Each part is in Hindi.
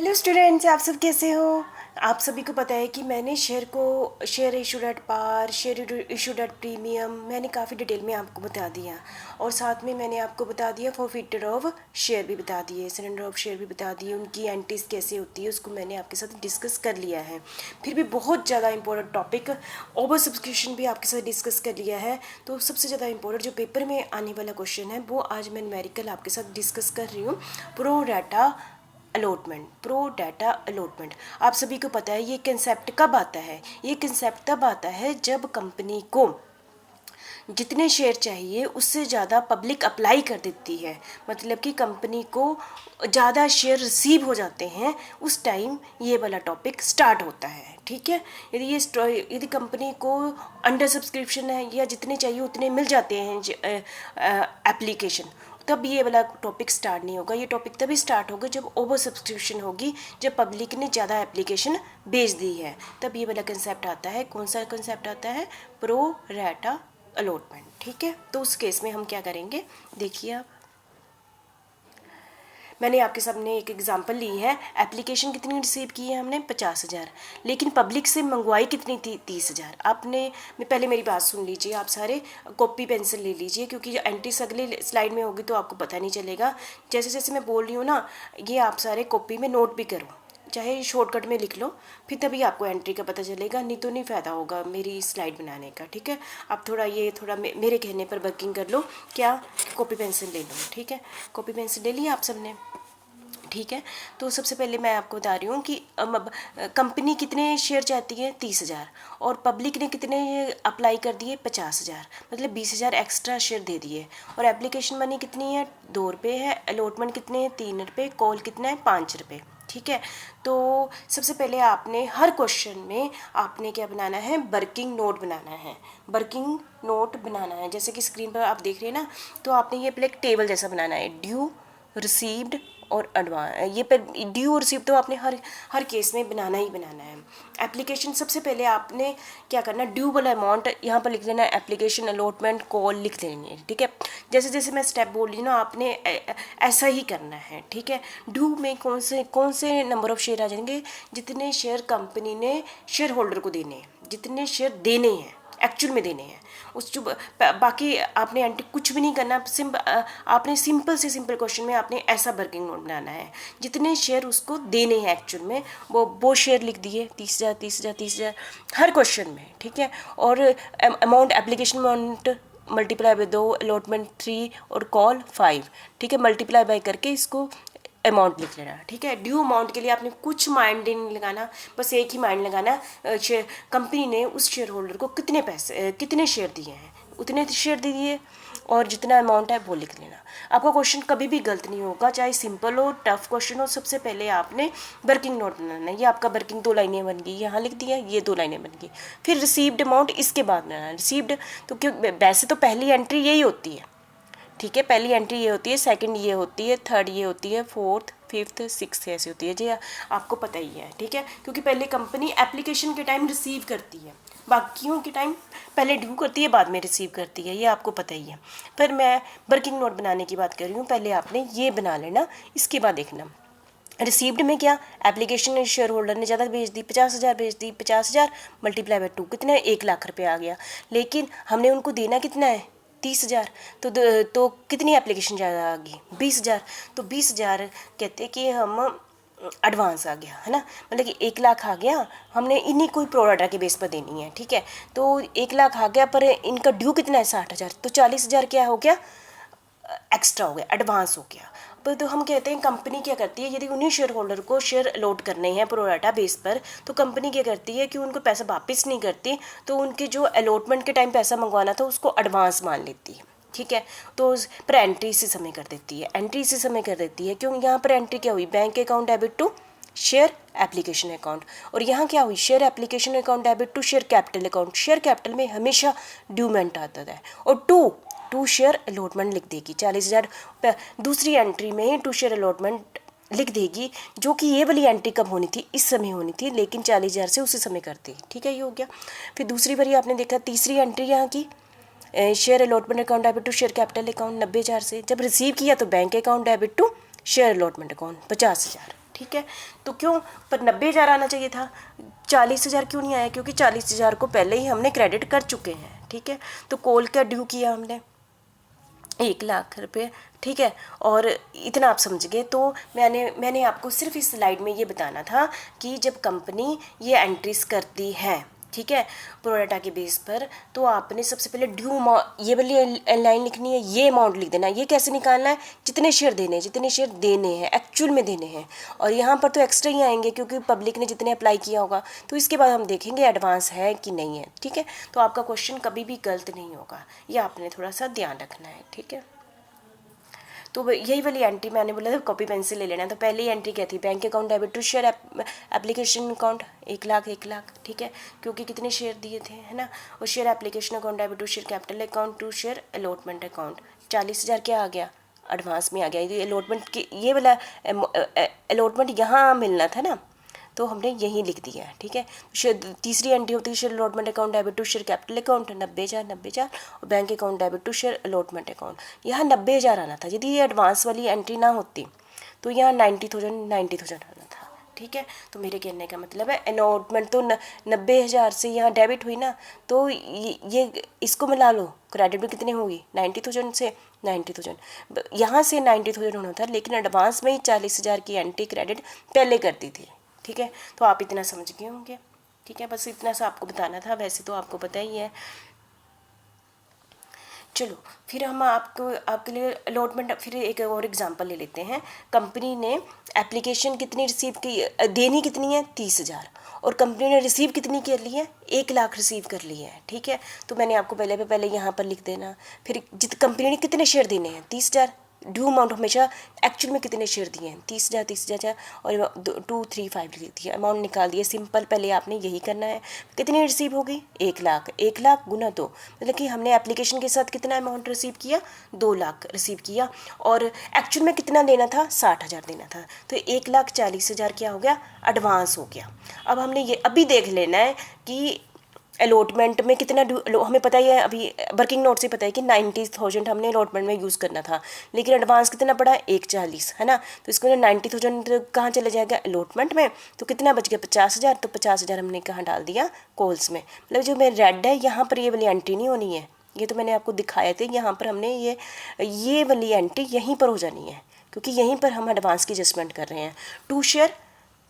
हेलो स्टूडेंट्स, आप सब कैसे हो। आप सभी को पता है कि मैंने share issued at par, share issued at premium मैंने काफ़ी डिटेल में आपको बता दिया। और साथ में मैंने आपको बता दिया फॉरफिटर ऑफ शेयर भी बता दिए, सरेंडर ऑफ शेयर भी बता दिए, उनकी एंट्रीज कैसे होती है उसको मैंने आपके साथ डिस्कस कर लिया है। फिर भी बहुत ज़्यादा इंपॉर्टेंट टॉपिक ओवर सब्सक्रिप्शन भी आपके साथ डिस्कस कर लिया है। तो सबसे ज़्यादा इंपॉर्टेंट जो पेपर में आने वाला क्वेश्चन है वो आज मैं न्यूमेरिकल आपके साथ डिस्कस कर रही हूँ। Pro data allotment. आप सभी को पता है ये कंसेप्ट कब आता है। ये कंसेप्ट तब आता है जब कंपनी को जितने शेयर चाहिए उससे ज़्यादा पब्लिक अप्लाई कर देती है, मतलब कि कंपनी को ज़्यादा शेयर रिसीव हो जाते हैं, उस टाइम ये वाला टॉपिक स्टार्ट होता है। ठीक है, यदि कंपनी को अंडर सब्सक्रिप्शन है या जितने चाहिए उतने मिल जाते हैं एप्लीकेशन, तब ये वाला टॉपिक स्टार्ट नहीं होगा। ये टॉपिक तभी स्टार्ट होगा जब ओवर सब्सक्रिप्शन होगी, जब पब्लिक ने ज़्यादा एप्लीकेशन भेज दी है, तब ये वाला कंसेप्ट आता है। कौन सा कंसेप्ट आता है? Pro rata allotment. ठीक है, तो उस केस में हम क्या करेंगे, देखिए आप, मैंने आपके सामने एक एग्जांपल ली है। एप्लीकेशन कितनी रिसीव की है हमने? 50,000, लेकिन पब्लिक से मंगवाई कितनी थी? 30,000। आपने पहले मेरी बात सुन लीजिए, आप सारे कॉपी पेंसिल ले लीजिए, क्योंकि जो एंट्रीज अगली स्लाइड में होगी तो आपको पता नहीं चलेगा। जैसे जैसे मैं बोल रही हूँ ना, ये आप सारे कॉपी में नोट भी करो, चाहे शॉर्टकट में लिख लो, फिर तभी आपको एंट्री का पता चलेगा, नहीं तो नहीं फ़ायदा होगा मेरी स्लाइड बनाने का। ठीक है, आप थोड़ा मेरे कहने पर वर्किंग कर लो। क्या? कॉपी पेंसिल ले लो। ठीक है, कॉपी पेंसिल ले लिया आप सबने? ठीक है, तो सबसे पहले मैं आपको बता रही हूँ कि कंपनी कितने शेयर चाहती है? 30,000, और पब्लिक ने कितने अप्लाई कर दिए? 50,000, मतलब 20,000 एक्स्ट्रा शेयर दे दिए। और एप्लीकेशन मनी कितनी है? 2 रुपये है। अलॉटमेंट कितने हैं? 3 रुपये। कॉल कितना है? 5 रुपये। ठीक है, तो सबसे पहले आपने हर क्वेश्चन में आपने क्या बनाना है? वर्किंग नोट बनाना है। वर्किंग नोट बनाना है, जैसे कि स्क्रीन पर आप देख रहे हैं ना, तो आपने ये पहले एक टेबल जैसा बनाना है, ड्यू, रिसीव्ड और एडवांस। ये पर ड्यू और रिसीव तो आपने हर केस में बनाना ही बनाना है। एप्लीकेशन सबसे पहले आपने क्या करना है? ड्यू वाला अमाउंट यहाँ पर लिख देना है, एप्लीकेशन अलॉटमेंट कॉल लिख देनी है। ठीक है, जैसे जैसे मैं स्टेप बोल रही हूँ ना, आपने ऐसा ही करना है। ठीक है, ड्यू में कौन से नंबर ऑफ शेयर आ जाएंगे? जितने शेयर कंपनी ने शेयर होल्डर को देने हैं, जितने शेयर देने हैं, एक्चुअल में देने हैं, उस जो बाकी आपने एंट्री कुछ भी नहीं करना। आपने सिंपल से सिंपल क्वेश्चन में आपने ऐसा वर्किंग नोट बनाना है, जितने शेयर उसको देने हैं एक्चुअल में, वो शेयर लिख दिए, 30,000 30,000 30,000 हर क्वेश्चन में। ठीक है, और amount, application amount multiply by 2, allotment 3 और कॉल 5। ठीक है, मल्टीप्लाई बाय करके इसको अमाउंट लिख लेना। ठीक है, ड्यू अमाउंट के लिए आपने कुछ माइंड नहीं लगाना, बस एक ही माइंड लगाना, कंपनी ने उस शेयर होल्डर को कितने शेयर दिए हैं, उतने शेयर दे दिए, और जितना अमाउंट है वो लिख लेना। आपका क्वेश्चन कभी भी गलत नहीं होगा, चाहे सिंपल हो टफ क्वेश्चन हो। सबसे पहले आपने वर्किंग नोट बनाना है। ये आपका वर्किंग 2 लाइनें बन गई, यहाँ लिख दिया, ये 2 लाइनें बन गई। फिर रिसीव्ड अमाउंट इसके बाद बनाना है। रिसीव्ड तो क्यों, वैसे तो पहली एंट्री यही होती है। ठीक है, पहली एंट्री ये होती है, सेकंड ये होती है, थर्ड ये होती है, फोर्थ फिफ्थ सिक्स्थ ऐसी होती है जी, आपको पता ही है। ठीक है, क्योंकि पहले कंपनी एप्लीकेशन के टाइम रिसीव करती है, बाकियों के टाइम पहले ड्यू करती है, बाद में रिसीव करती है, ये आपको पता ही है। पर मैं वर्किंग नोट बनाने की बात कर रही हूँ, पहले आपने ये बना लेना, इसके बाद देखना। रिसीव्ड में क्या? एप्लीकेशन शेयर होल्डर ने ज़्यादा भेज दी, 50,000 भेज दी, 50,000 मल्टीप्लाई बाय 2 कितना है? 1 लाख रुपये आ गया। लेकिन हमने उनको देना कितना है? 30,000। तो कितनी एप्लीकेशन ज़्यादा आ गई? 20,000। तो 20,000 कहते कि हम एडवांस आ गया, है ना, मतलब कि 1 लाख आ गया, हमने इन्हीं कोई प्रोडाटा के बेस पर देनी है। ठीक है, तो 1 लाख आ गया, पर इनका ड्यू कितना है? 60,000। तो 40,000 क्या हो गया? एक्स्ट्रा हो गया, एडवांस हो गया। पर तो हम कहते हैं कंपनी क्या करती है, यदि उन्हीं शेयर होल्डर को शेयर अलॉट करने हैं प्रोराटा बेस पर, तो कंपनी क्या करती है कि उनको पैसा वापस नहीं करती, तो उनके जो अलॉटमेंट के टाइम पैसा मंगवाना था उसको एडवांस मान लेती है। ठीक है, तो पर एंट्री इसी समय कर देती है, एंट्री इसी समय कर देती है। क्यों? यहाँ पर एंट्री क्या हुई? Bank account debit to share application account. और यहाँ क्या हुई? Share application account debit to share capital account. Share capital में हमेशा ड्यूमेंट आता है, और टू शेयर अलॉटमेंट लिख देगी 40,000। दूसरी एंट्री में टू शेयर अलॉटमेंट लिख देगी, जो कि ये वाली एंट्री कब होनी थी? इस समय होनी थी, लेकिन 40,000 से उसी समय करती। ठीक है, ये हो गया। फिर दूसरी बारी आपने देखा, तीसरी एंट्री यहाँ की, share allotment account debit to share capital account 90,000 से। जब रिसीव किया तो bank account debit to share allotment account 50,000। ठीक है। तो क्यों पर 90,000 आना चाहिए था, 40,000 क्यों नहीं आया? क्योंकि 40,000 को पहले ही हमने क्रेडिट कर चुके हैं, ठीक है। तो कोल का ड्यू किया हमने 1,00,000 रुपये, ठीक है। और इतना आप समझ गए। तो मैंने आपको सिर्फ इस स्लाइड में ये बताना था कि जब कंपनी ये एंट्रीज करती है, ठीक है, प्रोडाटा के बेस पर, तो आपने सबसे पहले ड्यू ये वाली लाइन लिखनी है, ये अमाउंट लिख देना है। ये कैसे निकालना है? जितने शेयर देने हैं, जितने शेयर देने हैं, एक्चुअल में देने हैं। और यहाँ पर तो एक्स्ट्रा ही आएंगे क्योंकि पब्लिक ने जितने अप्लाई किया होगा। तो इसके बाद हम देखेंगे एडवांस है कि नहीं है, ठीक है। तो आपका क्वेश्चन कभी भी गलत नहीं होगा, ये आपने थोड़ा सा ध्यान रखना है, ठीक है। तो यही वाली एंट्री मैंने बोला था कॉपी पेंसिल ले लेना। तो पहली एंट्री क्या थी? Bank account debit to share application account 1,00,000, ठीक है, क्योंकि कितने शेयर दिए थे, है ना। और share application account debit to share capital account to share allotment account 40,000 क्या आ गया? एडवांस में आ गया। ये अलॉटमेंट की ये वाला अलॉटमेंट यहाँ मिलना था ना, तो हमने यहीं लिख दिया है, ठीक है। तीसरी एंट्री होती है share allotment account debit to share capital account 90,000 और bank account debit to share allotment account. यहाँ 90,000 आना था। यदि ये एडवांस वाली एंट्री ना होती तो यहाँ 90,000 आना था, ठीक है। तो मेरे कहने का मतलब है अलॉटमेंट तो 90,000 से यहाँ डेबिट हुई ना, तो ये इसको मिला लो, क्रेडिट भी कितनी होगी? 90,000 से 90,000, यहाँ से 90,000 होना था, लेकिन एडवांस में ही 40,000 की एंट्री क्रेडिट पहले कर दी थी, ठीक है। तो आप इतना समझ गए होंगे, ठीक है। बस इतना सा आपको बताना था, वैसे तो आपको पता ही है। चलो फिर हम आपके लिए अलॉटमेंट, फिर एक और एग्जांपल ले लेते हैं। कंपनी ने एप्लीकेशन कितनी रिसीव की, देनी कितनी है? 30,000, और कंपनी ने रिसीव कितनी कर ली है? 1,00,000 रिसीव कर ली है, ठीक है। तो मैंने आपको पहले यहाँ पर लिख देना। फिर कंपनी ने कितने शेयर देने हैं? 30,000। ड्यू अमाउंट हमेशा एक्चुअल में कितने शेयर दिए हैं? 30,000 और 235 लिख दिया, अमाउंट निकाल दिया। सिंपल, पहले आपने यही करना है। कितनी रिसीव हो गई? 1,00,000। 1,00,000 गुना 2, मतलब कि हमने एप्लीकेशन के साथ कितना अमाउंट रिसीव किया? 2,00,000 रिसीव किया। और एक्चुअल में कितना देना था? 60,000 देना था। तो 1,40,000 क्या हो गया? एडवांस हो गया। अब हमने ये अभी देख लेना है कि अलॉटमेंट में कितना हमें पता ही है, अभी वर्किंग नोट से पता है कि 90,000 हमने अलॉटमेंट में यूज़ करना था, लेकिन एडवांस कितना पड़ा? 1,40, है ना। तो इसको 90,000 कहाँ चले जाएगा? अलॉटमेंट में। तो कितना बच गया? 50,000। तो 50,000 हमने कहाँ डाल दिया? कॉल्स में। मतलब जो मेरा रेड है यहाँ पर ये वाली एंट्री नहीं होनी है, ये तो मैंने आपको दिखाया था। यहाँ पर हमने ये वाली एंट्री यहीं पर हो जानी है, क्योंकि यहीं पर हम एडवांस की एडजस्टमेंट कर रहे हैं। To share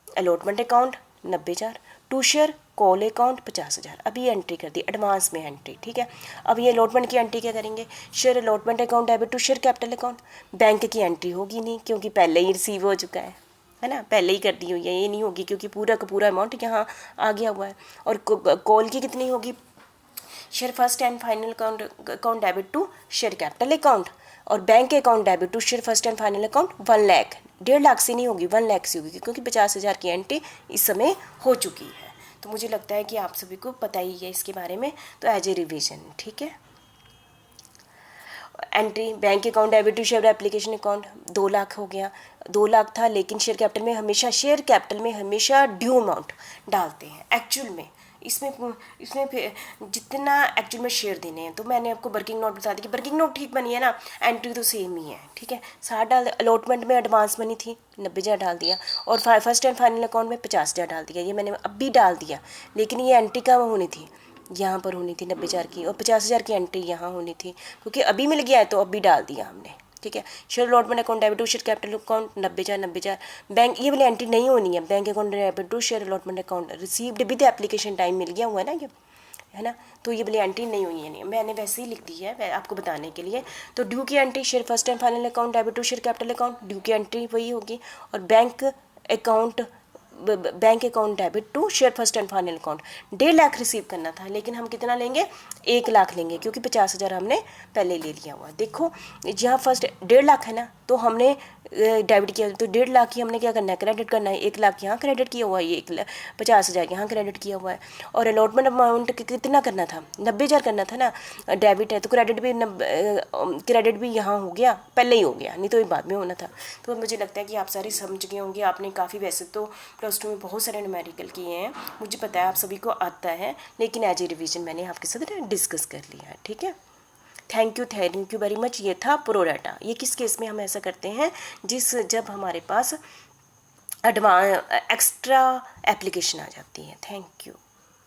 allotment account 90,000, to share call account 50,000। अभी एंट्री कर दी एडवांस में एंट्री, ठीक है। अब ये अलॉटमेंट की एंट्री क्या करेंगे? Share allotment account debit to share capital account. Bank की एंट्री होगी नहीं, क्योंकि पहले ही रिसीव हो चुका है ना, पहले ही कर दी हुई है, ये नहीं होगी क्योंकि पूरा का पूरा अमाउंट यहाँ आ गया हुआ है। और कॉल की कितनी होगी? Share first and final account debit to share capital account. और bank account debit to share first and final account 1,00,000। 1,50,000 से नहीं होगी, 1,00,000 से होगी, क्योंकि 50,000 की एंट्री इस समय हो चुकी है। तो मुझे लगता है कि आप सभी को पता ही है इसके बारे में, तो एज ए रिविजन, ठीक है। Entry bank account debit to share application account 2,00,000 हो गया। 2,00,000 था, लेकिन शेयर कैपिटल में हमेशा ड्यू अमाउंट डालते हैं एक्चुअल में। इसमें फिर जितना एक्चुअल में शेयर देने हैं, तो मैंने आपको वर्किंग नोट बता दी कि वर्किंग नोट ठीक बनी है ना, एंट्री तो सेम ही है, ठीक है। 60 डाल, अलॉटमेंट में एडवांस बनी थी 90,000 डाल दिया, और फर्स्ट एंड फाइनल अकाउंट में 50,000 डाल दिया, ये मैंने अब भी डाल दिया। लेकिन ये एंट्री कहाँ होनी थी? यहाँ पर होनी थी 90,000 की, और 50,000 की एंट्री यहाँ होनी थी, क्योंकि अभी मिल गया है तो अभी डाल दिया हमने, ठीक है। Share allotment account debit to share capital account 90,000। Bank ये वाली एंट्री नहीं होनी है। Bank account debit to share allotment account received भी तो एप्लीकेशन टाइम मिल गया हुआ है ना, ये है ना। तो ये वाली एंट्री नहीं हुई है, नहीं मैंने वैसे ही लिख दी है आपको बताने के लिए। तो ड्यू की entry share first and final account debit to share capital account, due की एंट्री वही होगी। और bank account debit to share first and final account 1,50,000 receive करना था, लेकिन हम कितना लेंगे? 1,00,000 लेंगे, क्योंकि 50,000 हमने पहले ले लिया हुआ। देखो जहाँ फर्स्ट 1,50,000 है ना, तो हमने डेबिट किया, तो 1,50,000 ही हमने क्या करना है? क्रेडिट करना है। 1,00,000 यहाँ क्रेडिट किया हुआ है, ये 50,000 यहाँ क्रेडिट किया हुआ है। और अलॉटमेंट अमाउंट कितना करना था? 90,000 करना था ना, डेबिट है तो क्रेडिट भी यहाँ हो गया, पहले ही हो गया, नहीं तो ये बाद में होना था। तो मुझे लगता है कि आप सारे समझ गए होंगे। आपने काफ़ी, वैसे तो प्लस 2 में बहुत सारे न्यूमेरिकल किए हैं, मुझे पता है आप सभी को आता है, लेकिन एज ए रिविजन मैंने आपके साथ डिस्कस कर लिया है, ठीक है। Thank you very much. ये था प्रो डाटा। ये किस केस में हम ऐसा करते हैं? जब हमारे पास एक्स्ट्रा एप्लीकेशन आ जाती है। Thank you.